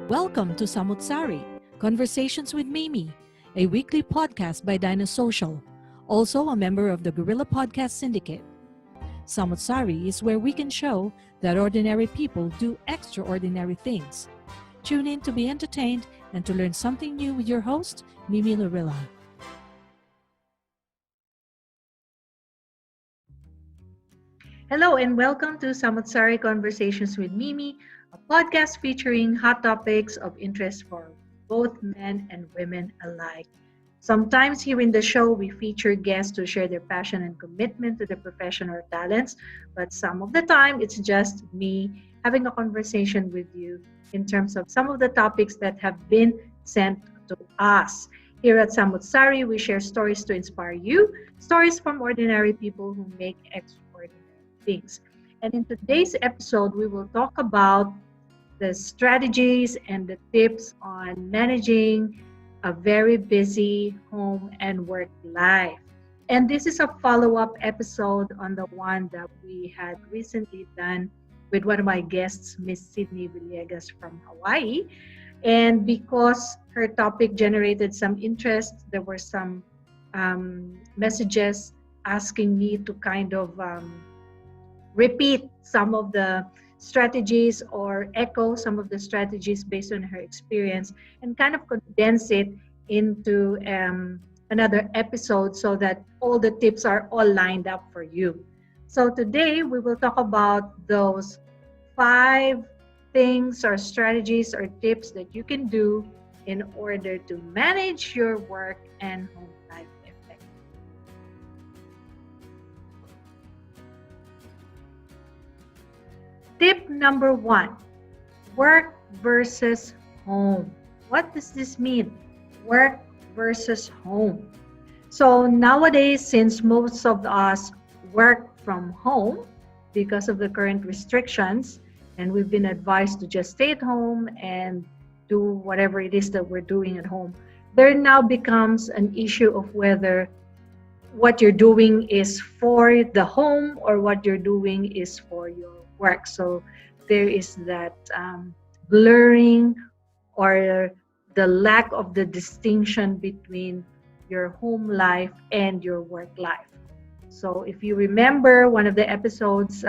Welcome to Samu't Sari, Conversations with Mimi, a weekly podcast by Dinah Social, also a member of the Guerrilla Podcast Syndicate. Samu't Sari is where we can show that ordinary people do extraordinary things. Tune in to be entertained and to learn something new with your host, Mimi Laurilla. Hello and welcome to Samu't Sari Conversations with Mimi, a podcast featuring hot topics of interest for both men and women alike. Sometimes here in the show, we feature guests to share their passion and commitment to their profession or talents, but some of the time, it's just me having a conversation with you in terms of some of the topics that have been sent to us. Here at Samu't Sari, we share stories to inspire you, stories from ordinary people who make extraordinary things. And in today's episode, we will talk about the strategies and the tips on managing a very busy home and work life. And this is a follow-up episode on the one that we had recently done with one of my guests, Miss Sydney Villegas from Hawaii. And because her topic generated some interest, there were some messages asking me to kind of repeat some of the strategies or echo some of the strategies based on her experience and kind of condense it into another episode so that all the tips are all lined up for you. So today we will talk about those 5 things or strategies or tips that you can do in order to manage your work and home life effectively. Tip number 1, work versus home. What does this mean? Work versus home. So nowadays, since most of us work from home because of the current restrictions, and we've been advised to just stay at home and do whatever it is that we're doing at home, there now becomes an issue of whether what you're doing is for the home or what you're doing is for your work. So there is that blurring or the lack of the distinction between your home life and your work life. So if you remember one of the episodes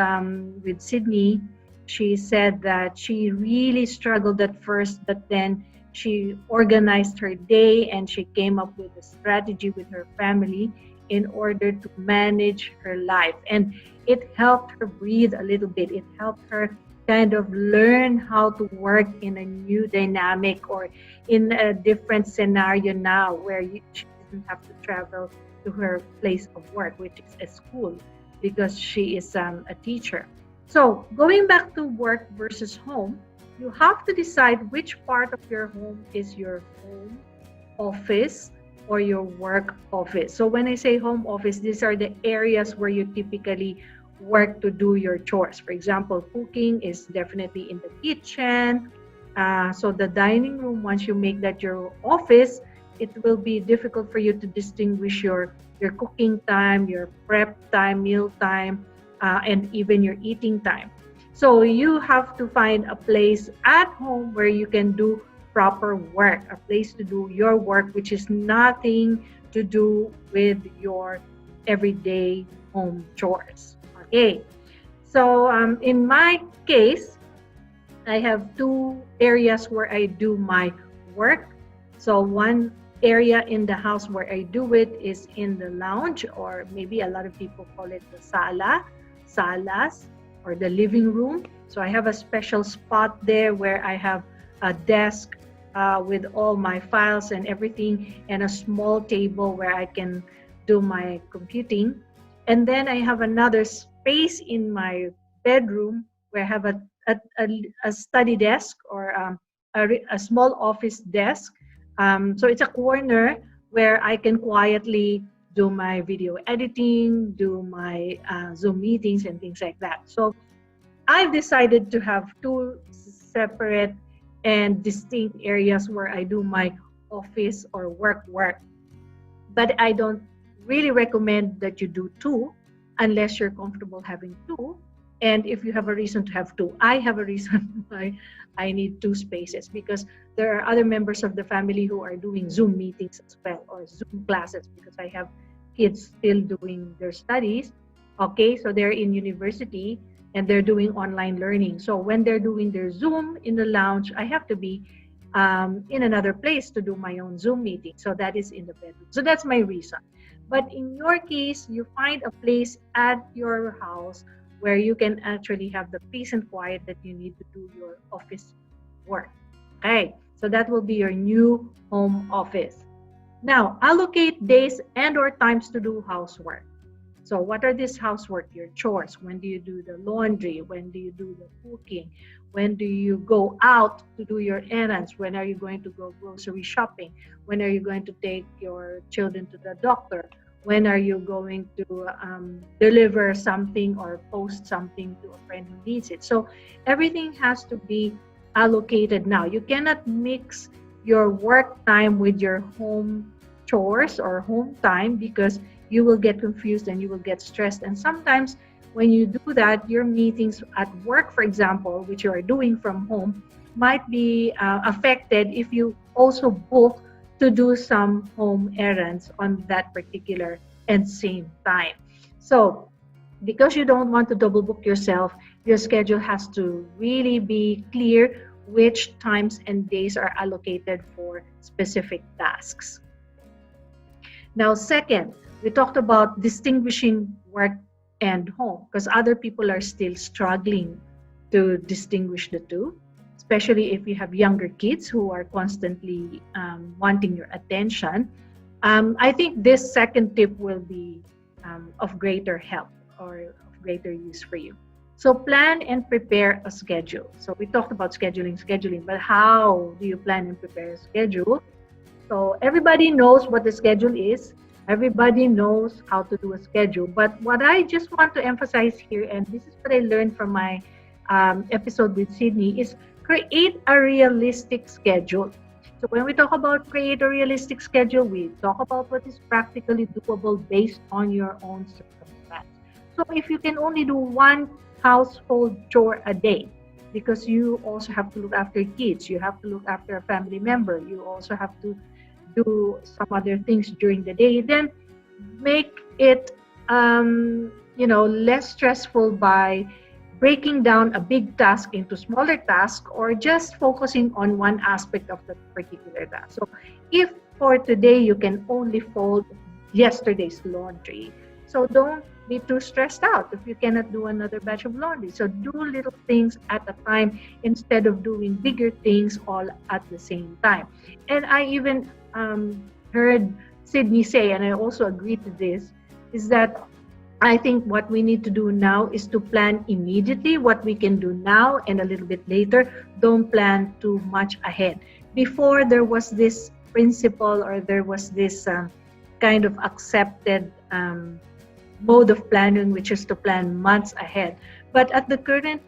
with Sydney, she said that she really struggled at first, but then she organized her day and she came up with a strategy with her family in order to manage her life. And it helped her breathe a little bit. It helped her kind of learn how to work in a new dynamic or in a different scenario now where she doesn't have to travel to her place of work, which is a school, because she is a teacher. So going back to work versus home, you have to decide which part of your home is your home office or your work office. So when I say home office, these are the areas where you typically work to do your chores. For example, cooking is definitely in the kitchen. So the dining room, once you make that your office, it will be difficult for you to distinguish your cooking time, your prep time, meal time, and even your eating time. So you have to find a place at home where you can do proper work, a place to do your work, which is nothing to do with your everyday home chores. Okay, so in my case, I have 2 areas where I do my work. So one area in the house where I do it is in the lounge, or maybe a lot of people call it the salas, or the living room. So I have a special spot there where I have a desk with all my files and everything, and a small table where I can do my computing. And then I have another space in my bedroom where I have a study desk or a small office desk. So it's a corner where I can quietly do my video editing, do my Zoom meetings and things like that. So I've decided to have 2 separate and distinct areas where I do my office or work. But I don't really recommend that you do 2 unless you're comfortable having 2. And if you have a reason to have two, I have a reason why I need two spaces, because there are other members of the family who are doing Zoom meetings as well, or Zoom classes, because I have kids still doing their studies. Okay, so they're in university and they're doing online learning. So when they're doing their Zoom in the lounge, I have to be in another place to do my own Zoom meeting. So that is in the bedroom. So that's my reason. But in your case, you find a place at your house where you can actually have the peace and quiet that you need to do your office work. Okay, so that will be your new home office. Now, allocate days and or times to do housework. So what are these housework? Your chores. When do you do the laundry? When do you do the cooking? When do you go out to do your errands? When are you going to go grocery shopping? When are you going to take your children to the doctor? When are you going to deliver something or post something to a friend who needs it? So everything has to be allocated now. You cannot mix your work time with your home chores or home time, because you will get confused and you will get stressed. And sometimes when you do that, your meetings at work, for example, which you are doing from home, might be affected if you also book to do some home errands on that particular and same time. So because you don't want to double book yourself, your schedule has to really be clear which times and days are allocated for specific tasks. Now, second, we talked about distinguishing work and home, because other people are still struggling to distinguish the two, especially if you have younger kids who are constantly wanting your attention. I think this second tip will be of greater help or of greater use for you. So plan and prepare a schedule. So we talked about scheduling, but how do you plan and prepare a schedule? So everybody knows what the schedule is. Everybody knows how to do a schedule. But what I just want to emphasize here, and this is what I learned from my episode with Sydney, is create a realistic schedule. So when we talk about create a realistic schedule, we talk about what is practically doable based on your own circumstance. So if you can only do one household chore a day, because you also have to look after kids, you have to look after a family member, you also have to do some other things during the day, then make it less stressful by breaking down a big task into smaller tasks, or just focusing on one aspect of the particular task. So if for today you can only fold yesterday's laundry, so don't be too stressed out if you cannot do another batch of laundry. So do little things at a time instead of doing bigger things all at the same time. And I even heard Sydney say, and I also agree to this, is that I think what we need to do now is to plan immediately what we can do now and a little bit later. Don't plan too much ahead. Before, there was this principle, or there was this kind of accepted mode of planning, which is to plan months ahead. But at the current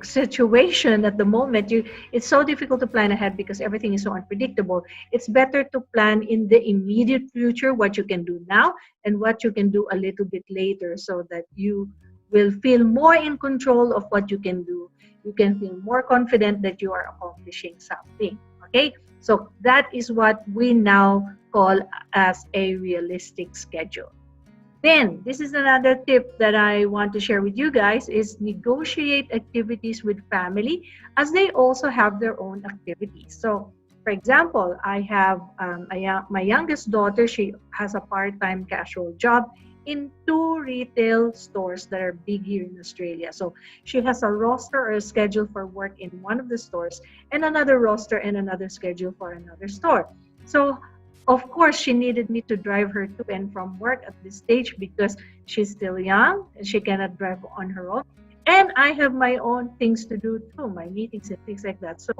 situation at the moment, it's so difficult to plan ahead because everything is so unpredictable. It's better to plan in the immediate future what you can do now and what you can do a little bit later, so that you will feel more in control of what you can do. You can feel more confident that you are accomplishing something. Okay, so that is what we now call as a realistic schedule. Then, this is another tip that I want to share with you guys, is negotiate activities with family, as they also have their own activities. So, for example, I have my youngest daughter. She has a part-time casual job in 2 retail stores that are big here in Australia. So she has a roster or a schedule for work in one of the stores, and another roster and another schedule for another store. So of course, she needed me to drive her to and from work at this stage, because she's still young and she cannot drive on her own. And I have my own things to do too, my meetings and things like that. So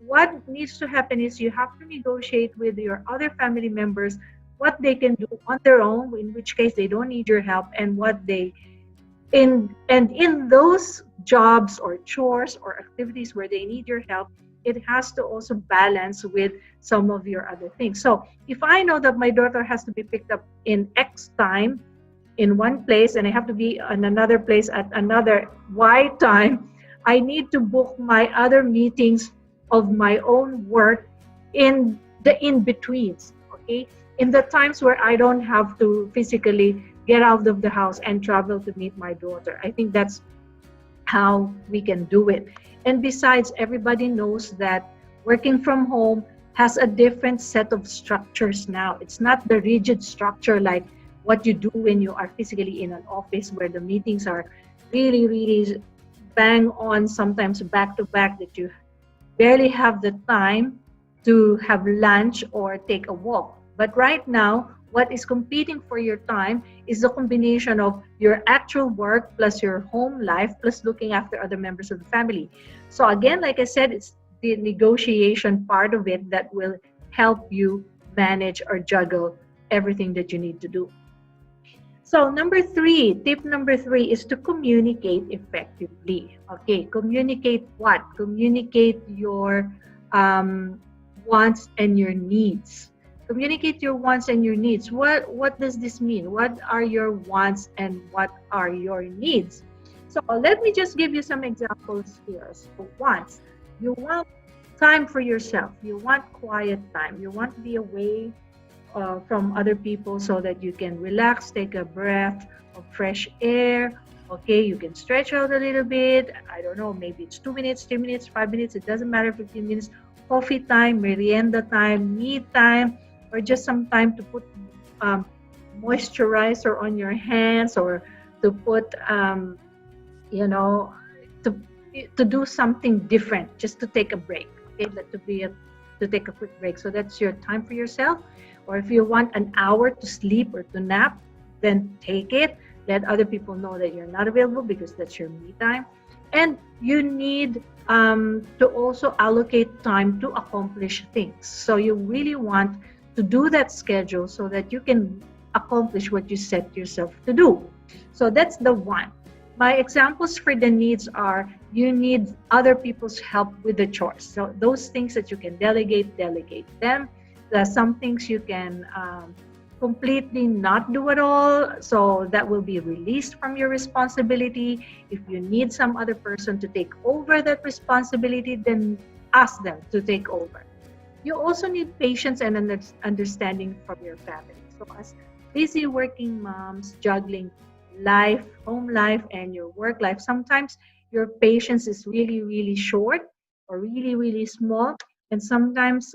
what needs to happen is you have to negotiate with your other family members what they can do on their own, in which case they don't need your help, and what they in those jobs or chores or activities where they need your help, it has to also balance with some of your other things. So if I know that my daughter has to be picked up in X time, in one place and I have to be in another place at another Y time, I need to book my other meetings of my own work in the in-betweens, okay? In the times where I don't have to physically get out of the house and travel to meet my daughter. I think that's how we can do it. And besides, everybody knows that working from home has a different set of structures now. It's not the rigid structure like what you do when you are physically in an office where the meetings are really, really bang on, sometimes back to back, that you barely have the time to have lunch or take a walk. But right now, what is competing for your time is the combination of your actual work plus your home life plus looking after other members of the family. So again, like I said, it's the negotiation part of it that will help you manage or juggle everything that you need to do. So tip number three is to communicate effectively. Okay, communicate what? Communicate your wants and your needs. Communicate your wants and your needs. What does this mean? What are your wants and what are your needs? So let me just give you some examples here. So wants, you want time for yourself. You want quiet time. You want to be away from other people so that you can relax, take a breath of fresh air. Okay, you can stretch out a little bit. I don't know, maybe it's 2 minutes, 3 minutes, 5 minutes. It doesn't matter, 15 minutes. Coffee time, merienda time, me time, or just some time to put moisturizer on your hands, or to put, to do something different, just to take a break. Okay, to take a quick break. So that's your time for yourself. Or if you want an hour to sleep or to nap, then take it. Let other people know that you're not available because that's your me time. And you need to also allocate time to accomplish things. So you really want to do that schedule so that you can accomplish what you set yourself to do. So that's the one. My examples for the needs are, you need other people's help with the chores. So those things that you can delegate them. There's some things you can completely not do at all, so that will be released from your responsibility. If you need some other person to take over that responsibility, then ask them to take over. You also need patience and understanding from your family. So as busy working moms juggling life, home life, and your work life, sometimes your patience is really, really short or really, really small, and sometimes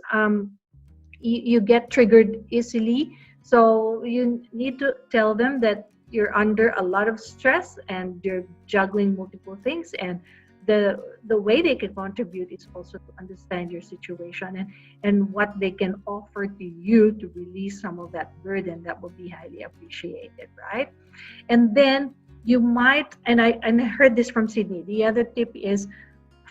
you get triggered easily. So you need to tell them that you're under a lot of stress and you're juggling multiple things, and the way they can contribute is also to understand your situation and what they can offer to you to release some of that burden. That will be highly appreciated, right? And then you might, and I heard this from Sydney, the other tip is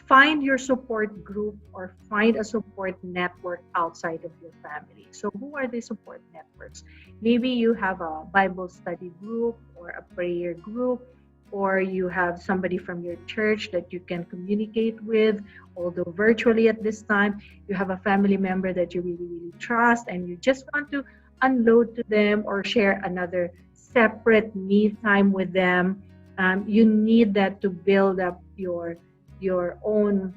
find your support group or find a support network outside of your family. So who are the support networks? Maybe you have a Bible study group or a prayer group, or you have somebody from your church that you can communicate with, although virtually at this time. You have a family member that you really, really trust and you just want to unload to them or share another separate me time with them. You need that to build up your own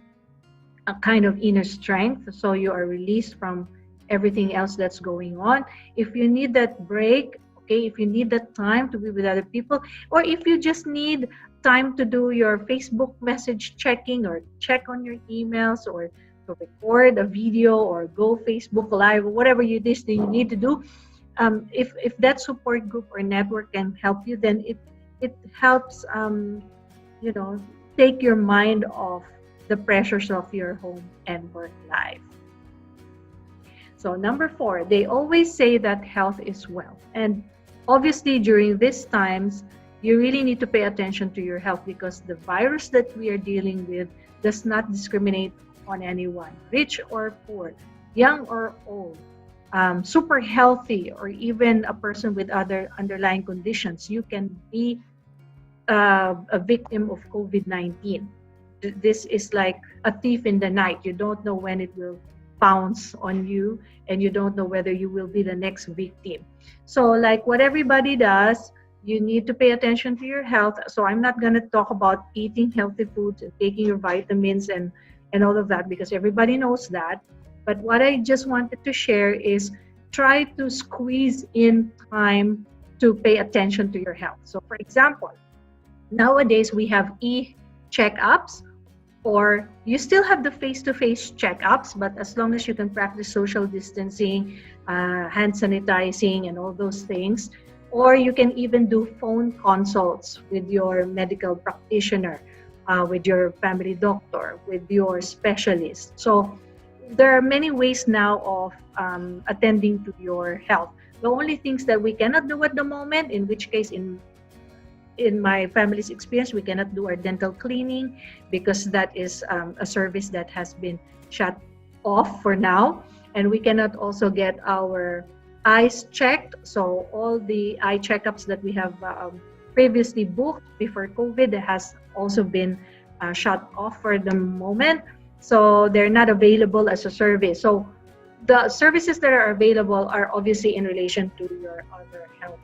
kind of inner strength, so you are released from everything else that's going on. If you need that break, okay, if you need that time to be with other people, or if you just need time to do your Facebook message checking or check on your emails, or to record a video or go Facebook Live, or whatever it is that you need to do, if that support group or network can help you, then it helps take your mind off the pressures of your home and work life. So 4, they always say that health is wealth. And obviously during these times, you really need to pay attention to your health, because the virus that we are dealing with does not discriminate on anyone, rich or poor, young or old, super healthy, or even a person with other underlying conditions. You can be a victim of COVID-19. This is like a thief in the night. You don't know when it will pounce on you, and you don't know whether you will be the next victim. So like what everybody does, You need to pay attention to your health. So I'm not going to talk about eating healthy foods and taking your vitamins and all of that, because everybody knows that. But what I just wanted to share is try to squeeze in time to pay attention to your health. So for example, nowadays we have e-checkups, or you still have the face-to-face checkups, but as long as you can practice social distancing, hand sanitizing, and all those things, or you can even do phone consults with your medical practitioner, with your family doctor, with your specialist. So there are many ways now of attending to your health. The only things that we cannot do at the moment, in which case in my family's experience, we cannot do our dental cleaning because that is a service that has been shut off for now. And we cannot also get our eyes checked. So all the eye checkups that we have previously booked before COVID has also been shut off for the moment. So they're not available as a service. So the services that are available are obviously in relation to your other health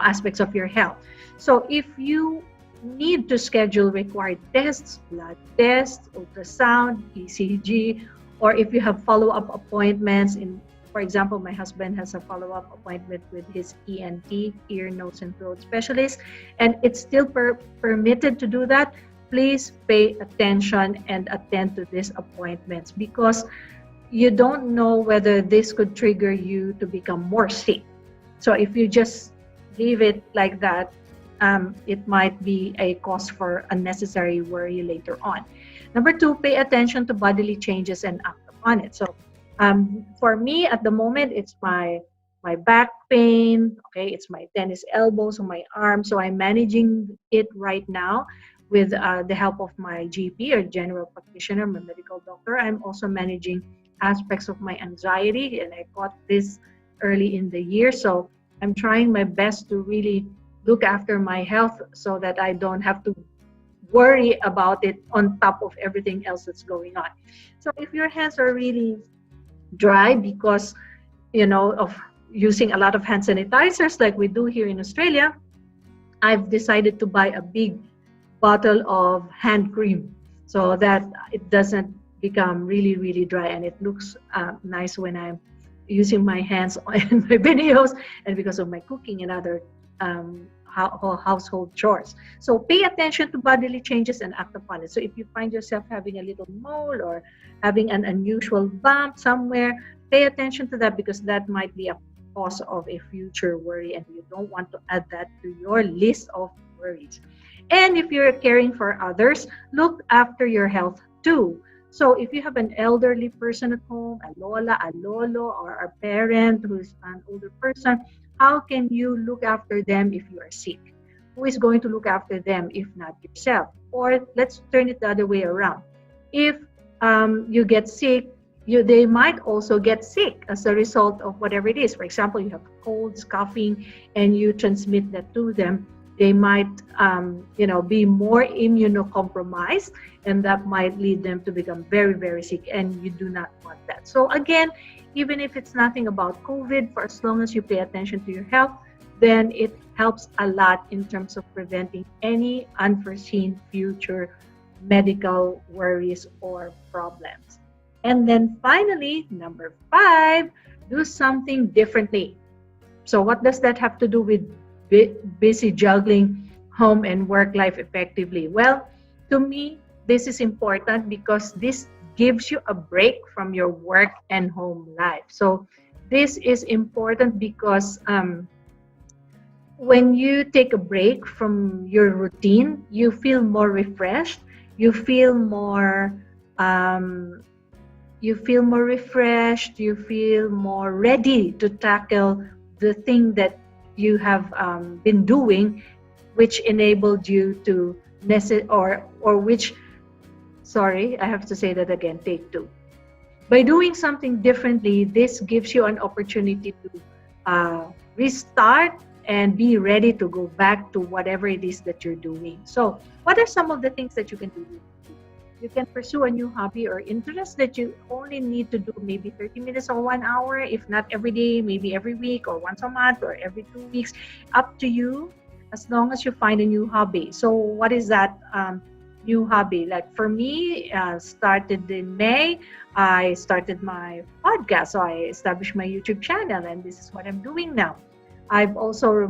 aspects of your health. So if you need to schedule required tests, blood tests, ultrasound, ECG, or if you have follow-up appointments for example, my husband has a follow-up appointment with his ENT, ear, nose, and throat specialist, and it's still permitted to do that, please pay attention and attend to these appointments, because you don't know whether this could trigger you to become more sick. So if you just leave it like that, it might be a cause for unnecessary worry later on. Number 2, pay attention to bodily changes and act upon it. So for me at the moment, it's my back pain, okay, it's my tennis elbows on my arm. So I'm managing it right now with the help of my GP or general practitioner, my medical doctor. I'm also managing aspects of my anxiety, and I caught this early in the year. So I'm trying my best to really look after my health so that I don't have to worry about it on top of everything else that's going on. So if your hands are really dry because, of using a lot of hand sanitizers like we do here in Australia, I've decided to buy a big bottle of hand cream so that it doesn't become really, really dry, and it looks nice when I'm using my hands in my videos and because of my cooking and other household chores. So pay attention to bodily changes and act upon it. So if you find yourself having a little mole or having an unusual bump somewhere, pay attention to that, because that might be a cause of a future worry, and you don't want to add that to your list of worries. And if you're caring for others, look after your health too. So if you have an elderly person at home, a lola, a lolo, or a parent who's an older person, how can you look after them if you are sick? Who is going to look after them if not yourself? Or let's turn it the other way around. If you get sick, they might also get sick as a result of whatever it is. For example, you have colds, coughing, and you transmit that to them. They might, be more immunocompromised, and that might lead them to become very, very sick, and you do not want that. So again, even if it's nothing about COVID, for as long as you pay attention to your health, then it helps a lot in terms of preventing any unforeseen future medical worries or problems. And then finally, number 5, do something differently. So what does that have to do with busy juggling home and work life effectively? Well, to me, this is important because this gives you a break from your work and home life. So this is important because when you take a break from your routine, you feel more refreshed, you feel more refreshed, you feel more ready to tackle the thing that you have been doing, which enabled you to I have to say that again, take 2. By doing something differently, this gives you an opportunity to restart and be ready to go back to whatever it is that you're doing. So what are some of the things that you can do? You can pursue a new hobby or interest that you only need to do maybe 30 minutes or 1 hour, if not every day, maybe every week or once a month or every 2 weeks. Up to you, as long as you find a new hobby. So, what is that new hobby? Like for me, started in May, I started my podcast. So, I established my YouTube channel, and this is what I'm doing now. I've also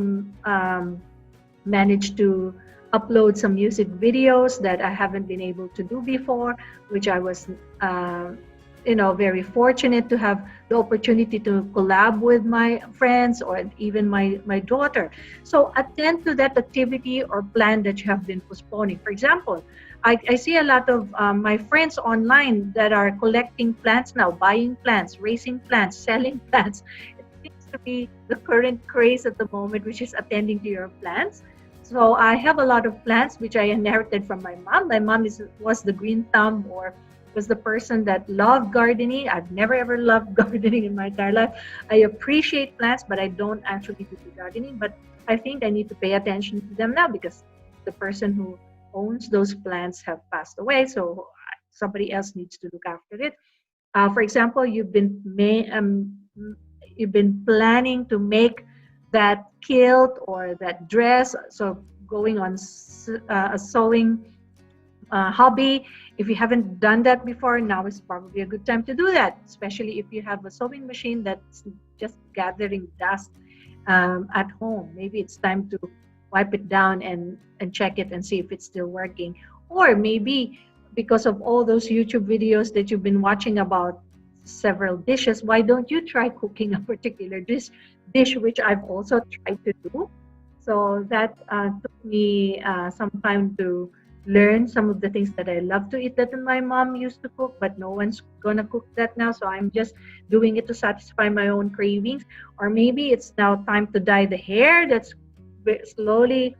managed to upload some music videos that I haven't been able to do before, which I was, very fortunate to have the opportunity to collab with my friends or even my daughter. So attend to that activity or plan that you have been postponing. For example, I see a lot of my friends online that are collecting plants now, buying plants, raising plants, selling plants. It seems to be the current craze at the moment, which is attending to your plants. So I have a lot of plants which I inherited from my mom. My mom was the green thumb, or was the person that loved gardening. I've never ever loved gardening in my entire life. I appreciate plants, but I don't actually do the gardening. But I think I need to pay attention to them now because the person who owns those plants have passed away. So somebody else needs to look after it. For example, you've been planning to make that kilt or that dress, so going on a sewing hobby. If you haven't done that before, now is probably a good time to do that, especially if you have a sewing machine that's just gathering dust at home. Maybe it's time to wipe it down and check it and see if it's still working. Or maybe because of all those YouTube videos that you've been watching about several dishes, why don't you try cooking a particular dish, which I've also tried to do. So that took me some time to learn some of the things that I love to eat that my mom used to cook, but no one's gonna cook that now. So I'm just doing it to satisfy my own cravings. Or maybe it's now time to dye the hair that's slowly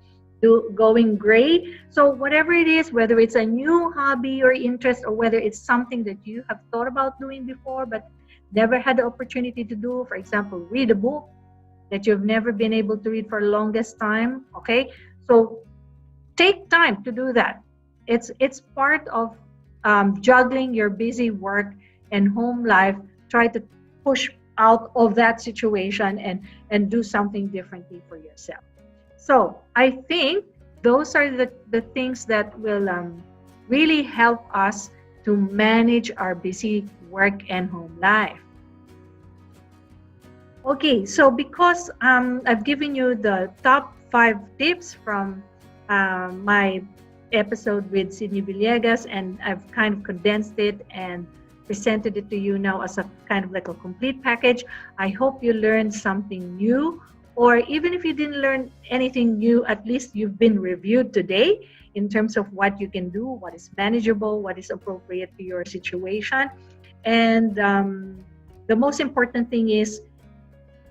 going gray. So whatever it is, whether it's a new hobby or interest, or whether it's something that you have thought about doing before but never had the opportunity to do, for example, read a book that you've never been able to read for the longest time. Okay, so take time to do that. It's part of juggling your busy work and home life. Try to push out of that situation and do something differently for yourself. So I think those are the things that will really help us to manage our busy work and home life. Okay, so because I've given you the top 5 tips from my episode with Sydney Villegas, and I've kind of condensed it and presented it to you now as a kind of like a complete package. I hope you learned something new, or even if you didn't learn anything new, at least you've been reviewed today in terms of what you can do, what is manageable, what is appropriate to your situation. And the most important thing is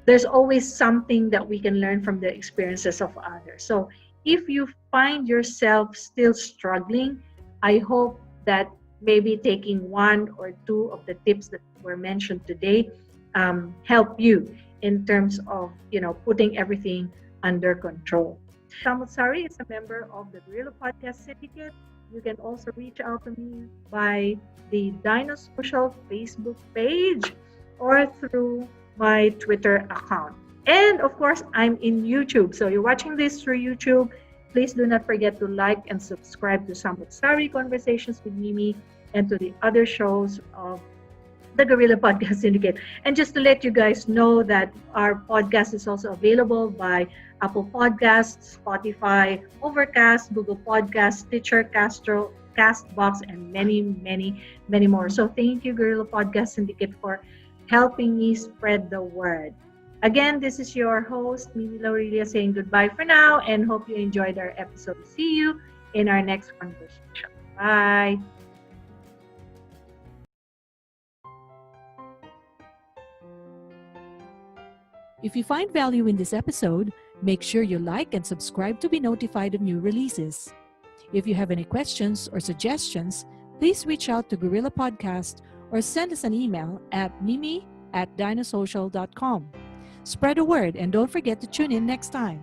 there's always something that we can learn from the experiences of others. So if you find yourself still struggling, I hope that maybe taking 1 or 2 of the tips that were mentioned today help you in terms of, putting everything under control. Samu't Sari is a member of the Guerrilla Podcast Syndicate. You can also reach out to me by the Dinosocial Facebook page or through my Twitter account. And of course, I'm in YouTube. So you're watching this through YouTube. Please do not forget to like and subscribe to Samu't Sari Conversations with Mimi and to the other shows of the Guerrilla Podcast Syndicate. And just to let you guys know that our podcast is also available by Apple Podcasts, Spotify, Overcast, Google Podcasts, Stitcher, Castro, Castbox, and many, many, many more. So thank you, Guerrilla Podcast Syndicate, for helping me spread the word. Again, this is your host, Mimi Laurilla, saying goodbye for now and hope you enjoyed our episode. See you in our next conversation. Bye. If you find value in this episode, make sure you like and subscribe to be notified of new releases. If you have any questions or suggestions, please reach out to Guerrilla Podcast or send us an email at mimi@dinosocial.com. Spread the word and don't forget to tune in next time.